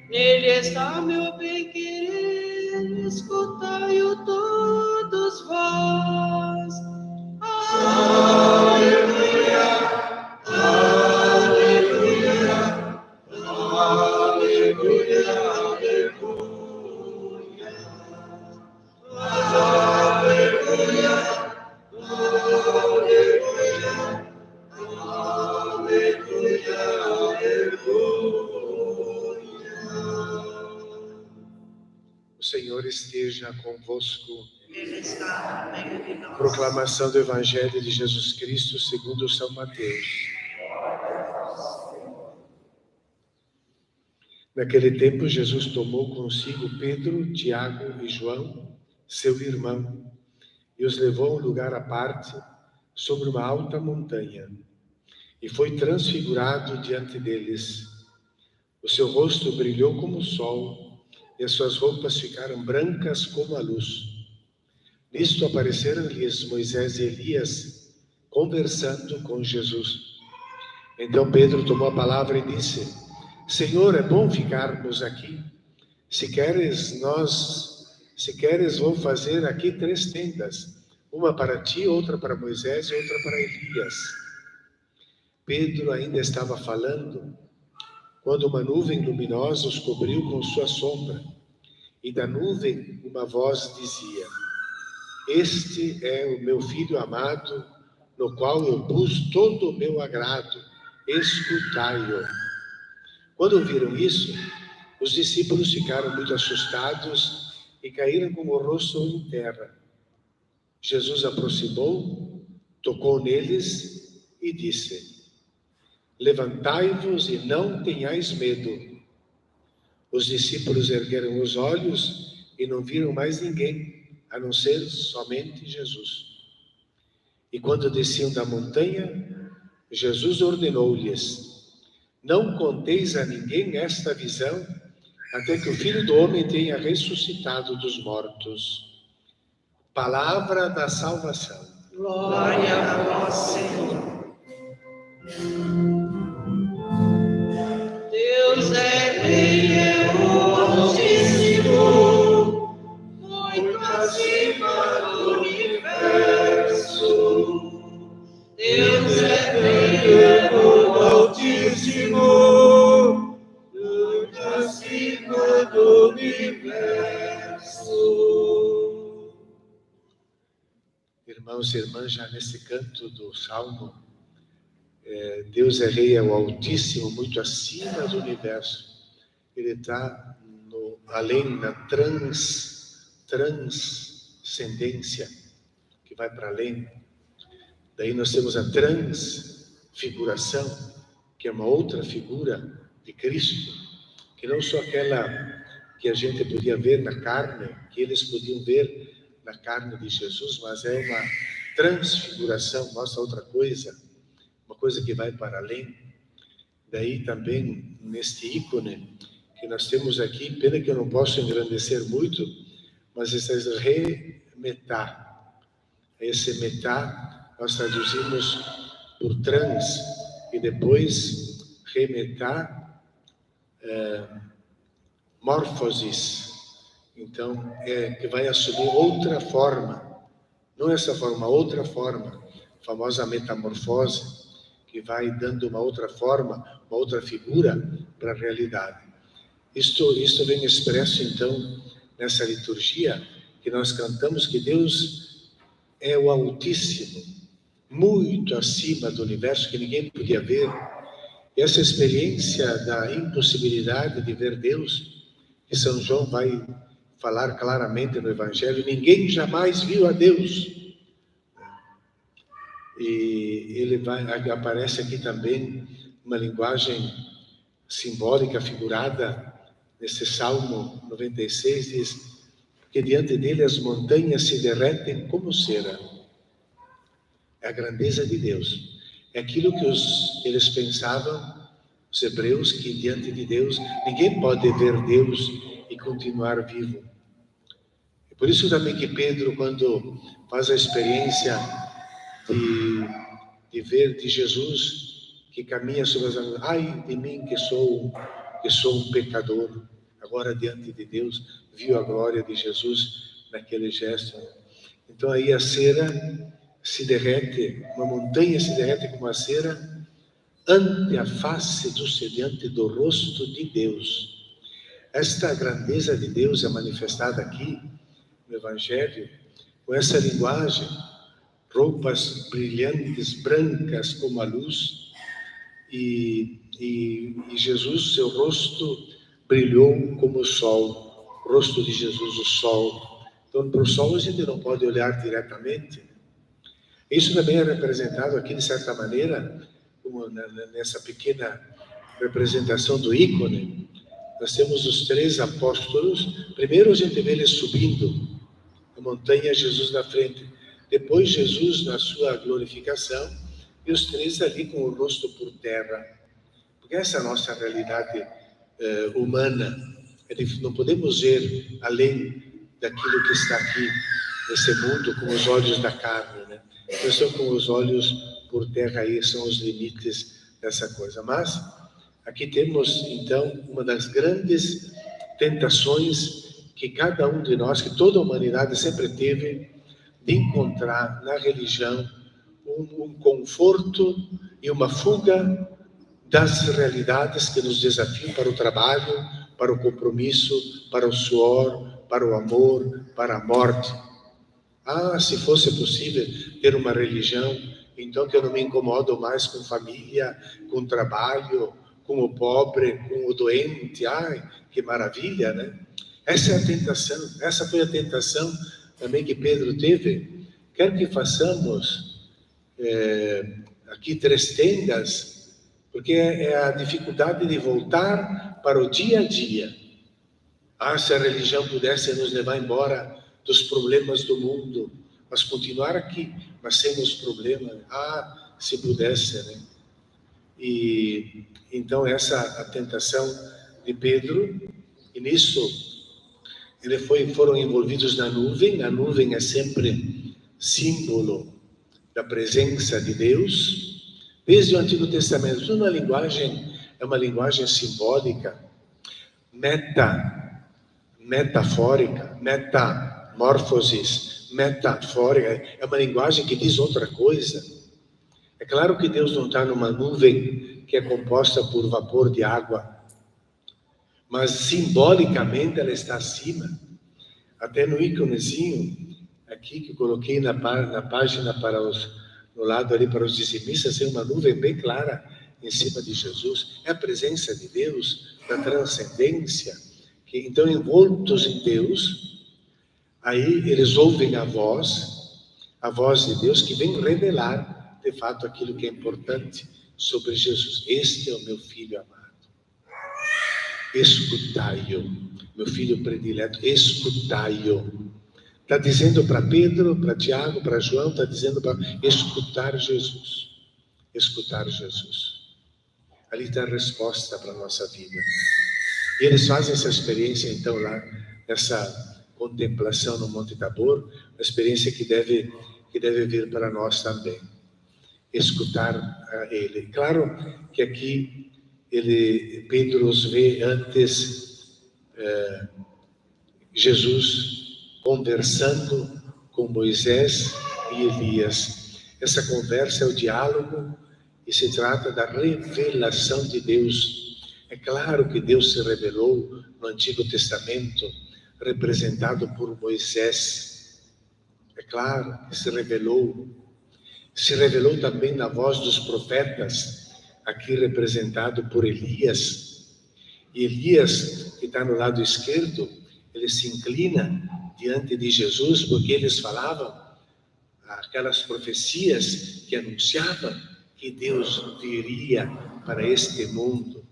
Nele está meu bem-querer, escutai-o todos vós. Aleluia, aleluia, aleluia, aleluia, aleluia, aleluia, aleluia. O Senhor esteja convosco. Ele está no meio de nós. Proclamação do Evangelho de Jesus Cristo segundo São Mateus. Naquele tempo, Jesus tomou consigo Pedro, Tiago e João, seu irmão, e os levou a um lugar à parte, sobre uma alta montanha, e foi transfigurado diante deles. O seu rosto brilhou como o sol, e as suas roupas ficaram brancas como a luz. Nisto apareceram-lhes Moisés e Elias, conversando com Jesus. Então Pedro tomou a palavra e disse: Senhor, é bom ficarmos aqui. Se queres, vou fazer aqui 3 tendas, uma para ti, outra para Moisés e outra para Elias. Pedro ainda estava falando, quando uma nuvem luminosa os cobriu com sua sombra, e da nuvem uma voz dizia: Este é o meu Filho amado, no qual eu pus todo o meu agrado, escutai-o. Quando ouviram isso, os discípulos ficaram muito assustados e caíram com o rosto em terra. Jesus aproximou, tocou neles e disse: Levantai-vos e não tenhais medo. Os discípulos ergueram os olhos e não viram mais ninguém, a não ser somente Jesus. E quando desciam da montanha, Jesus ordenou-lhes: Não conteis a ninguém esta visão, até que o Filho do Homem tenha ressuscitado dos mortos. Palavra da salvação. Glória a vós, Senhor. Deus é Rei, é o Altíssimo, muito acima do universo. Deus é Rei, é o Altíssimo, muito acima do universo. Irmãos e irmãs, já nesse canto do Salmo, Deus é Rei, é o Altíssimo, muito acima do universo. Ele está além, na transcendência, que vai para além. Daí nós temos a transfiguração, que é uma outra figura de Cristo, que não só aquela que a gente podia ver na carne, que eles podiam ver na carne de Jesus, mas é uma transfiguração, mostra outra coisa, uma coisa que vai para além. Daí também, neste ícone que nós temos aqui, pena que eu não posso engrandecer muito, mas esse remetá. Esse metá nós traduzimos por trans, e depois remetá, morfosis. Então, que vai assumir outra forma, não essa forma, outra forma, a famosa metamorfose, que vai dando uma outra forma, uma outra figura para a realidade. Isto vem expresso, então, nessa liturgia, que nós cantamos que Deus é o Altíssimo, muito acima do universo, que ninguém podia ver. E essa experiência da impossibilidade de ver Deus, que São João vai falar claramente no Evangelho, ninguém jamais viu a Deus. E aparece aqui também uma linguagem simbólica, figurada, nesse Salmo 96, diz que diante dele as montanhas se derretem como cera. É a grandeza de Deus. É aquilo que eles pensavam, os hebreus, que diante de Deus, ninguém pode ver Deus e continuar vivo. E por isso também que Pedro, quando faz a experiência de ver de Jesus que caminha sobre as águas, ai de mim que sou um pecador, agora diante de Deus, viu a glória de Jesus naquele gesto. Então aí a cera se derrete, uma montanha se derrete como a cera ante a face diante do rosto de Deus. Esta grandeza de Deus é manifestada aqui no Evangelho com essa linguagem, roupas brilhantes, brancas como a luz, e Jesus, seu rosto brilhou como o sol, o rosto de Jesus, o sol. Então, para o sol a gente não pode olhar diretamente. Isso também é representado aqui, de certa maneira, como nessa pequena representação do ícone. Nós temos os 3 apóstolos. Primeiro a gente vê eles subindo a montanha, Jesus na frente. Depois Jesus na sua glorificação e os 3 ali com o rosto por terra. Porque essa é a nossa realidade humana. Não podemos ver além daquilo que está aqui nesse mundo com os olhos da carne, né? Então, são com os olhos por terra, aí são os limites dessa coisa. Mas aqui temos, então, uma das grandes tentações que cada um de nós, que toda a humanidade sempre teve, de encontrar na religião um conforto e uma fuga das realidades que nos desafiam para o trabalho, para o compromisso, para o suor, para o amor, para a morte. Se fosse possível ter uma religião, então que eu não me incomodo mais com família, com trabalho, com o pobre, com o doente. Que maravilha, né? Essa é a tentação, essa foi a tentação também que Pedro teve. Quero que façamos aqui 3 tendas, porque é a dificuldade de voltar para o dia a dia. Se a religião pudesse nos levar embora dos problemas do mundo, mas continuar aqui, mas sem os problemas. Se pudesse, né? E então essa a tentação de Pedro, e nisso foram envolvidos na nuvem. A nuvem é sempre símbolo da presença de Deus, desde o Antigo Testamento. Tudo é uma linguagem simbólica, metafórica, metamorfosis, metafórica, é uma linguagem que diz outra coisa. É claro que Deus não está numa nuvem que é composta por vapor de água, mas simbolicamente ela está acima. Até no íconezinho aqui que coloquei na página no lado ali para os dizimistas, tem uma nuvem bem clara em cima de Jesus. É a presença de Deus, da transcendência. Então, envoltos em Deus, aí eles ouvem a voz de Deus que vem revelar, de fato, aquilo que é importante sobre Jesus. Este é o meu filho amado. Escutai-o, meu filho predileto, escutai-o. Está dizendo para Pedro, para Tiago, para João, está dizendo para escutar Jesus. Escutar Jesus. Ali está a resposta para a nossa vida. E eles fazem essa experiência, então, lá, nessa contemplação no Monte Tabor, uma experiência que deve vir para nós também. Escutar a Ele. Claro que aqui Pedro os vê antes Jesus conversando com Moisés e Elias. Essa conversa é o diálogo e se trata da revelação de Deus. É claro que Deus se revelou no Antigo Testamento, representado por Moisés. É claro que se revelou também na voz dos profetas, aqui representado por Elias. E Elias, que está no lado esquerdo, ele se inclina diante de Jesus, porque eles falavam aquelas profecias que anunciavam que Deus viria para este mundo,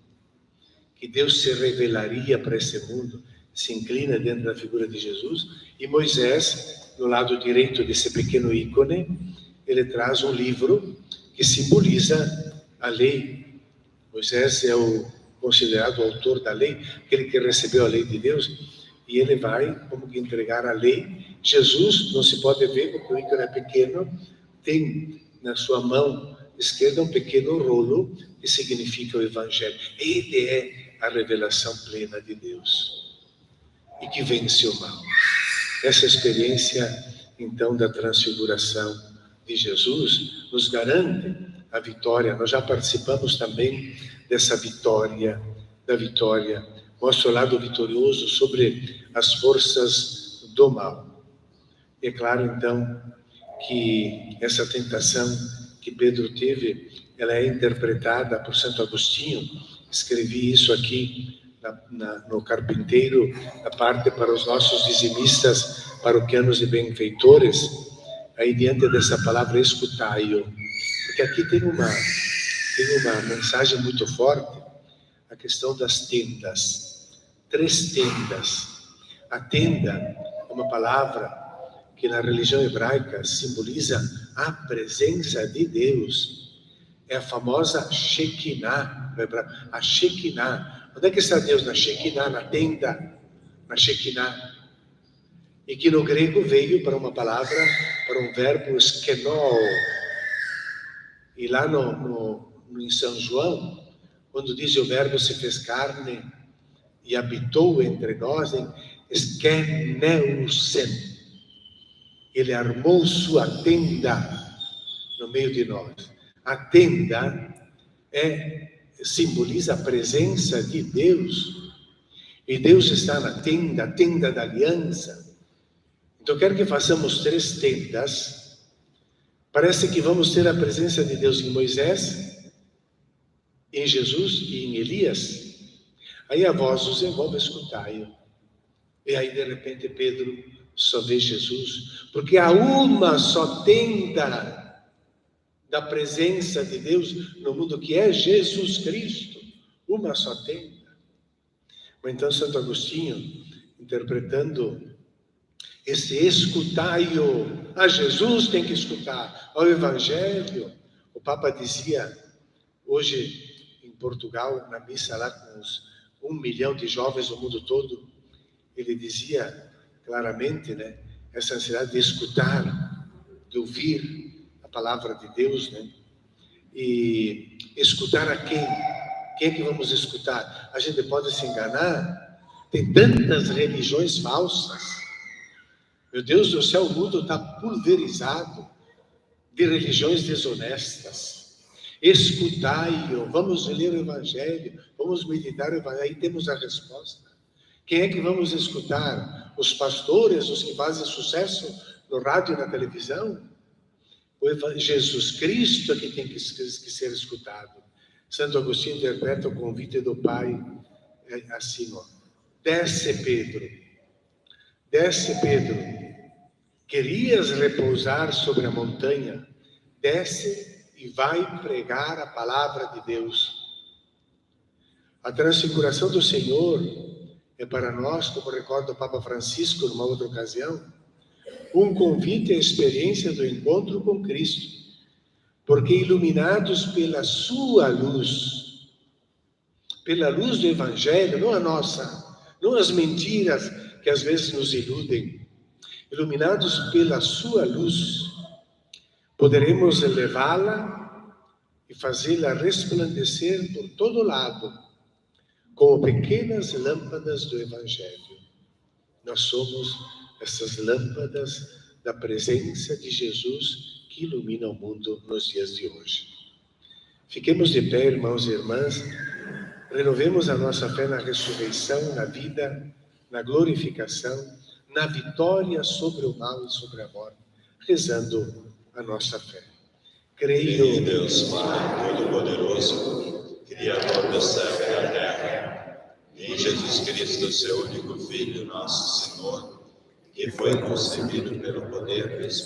que Deus se revelaria para esse mundo. Se inclina dentro da figura de Jesus. E Moisés, no lado direito desse pequeno ícone, ele traz um livro que simboliza a lei. Moisés é considerado o autor da lei, aquele que recebeu a lei de Deus, e ele vai como que entregar a lei. Jesus não se pode ver porque o ícone é pequeno, tem na sua mão esquerda um pequeno rolo que significa o Evangelho. Ele é a revelação plena de Deus. e que vence o mal. Essa experiência, então, da transfiguração de Jesus nos garante a vitória. Nós já participamos também dessa vitória, da vitória. Mostra o lado vitorioso sobre as forças do mal. E é claro, então, que essa tentação que Pedro teve, ela é interpretada por Santo Agostinho. Escrevi isso aqui no Carpinteiro, a parte para os nossos dizimistas, paroquianos e benfeitores, aí diante dessa palavra escutai-o, porque aqui tem uma mensagem muito forte, a questão das tendas, 3 tendas. A tenda é uma palavra que na religião hebraica simboliza a presença de Deus. É a famosa Shekinah, a Shekinah. Onde é que está Deus? Na Shekinah, na tenda, na Shekinah. E que no grego veio para uma palavra, para um verbo skenol. E lá em São João, quando diz o verbo se fez carne e habitou entre nós, em skeneusen. Ele armou sua tenda no meio de nós. A tenda simboliza a presença de Deus. E Deus está na tenda, a tenda da aliança. Então, eu quero que façamos 3 tendas. Parece que vamos ter a presença de Deus em Moisés, em Jesus e em Elias. Aí a voz os envolve, escutai-o. E aí, de repente, Pedro só vê Jesus, porque há uma só tenda da presença de Deus no mundo, que é Jesus Cristo. Uma só tenda. Mas então Santo Agostinho, interpretando esse escutai-o, a Jesus tem que escutar, ao Evangelho. O Papa dizia, hoje em Portugal, na missa lá com os 1 milhão de jovens do mundo todo, ele dizia claramente, né, essa ansiedade de escutar, de ouvir a palavra de Deus, né? E escutar a quem? Quem é que vamos escutar? A gente pode se enganar, tem tantas religiões falsas. Meu Deus do céu, o mundo está pulverizado de religiões desonestas. Escutai-o, vamos ler o Evangelho, vamos meditar o Evangelho, aí temos a resposta. Quem é que vamos escutar? Os pastores, os que fazem sucesso no rádio e na televisão? Jesus Cristo é que tem que ser escutado. Santo Agostinho interpreta o convite do Pai assim, ó. Desce, Pedro. Desce, Pedro. Querias repousar sobre a montanha? Desce e vai pregar a palavra de Deus. A transfiguração do Senhor é para nós, como recorda o Papa Francisco numa outra ocasião, um convite à experiência do encontro com Cristo, porque iluminados pela sua luz, pela luz do Evangelho, não a nossa, não as mentiras que às vezes nos iludem, iluminados pela sua luz, poderemos elevá-la e fazê-la resplandecer por todo lado, como pequenas lâmpadas do Evangelho. Nós somos essas lâmpadas da presença de Jesus que ilumina o mundo nos dias de hoje. Fiquemos de pé, irmãos e irmãs, renovemos a nossa fé na ressurreição, na vida, na glorificação, na vitória sobre o mal e sobre a morte, rezando a nossa fé. Creio em Deus Pai Todo-Poderoso, Criador do céu e da terra, em Jesus Cristo, seu único Filho, nosso Senhor, que foi concebido pelo poder do Espírito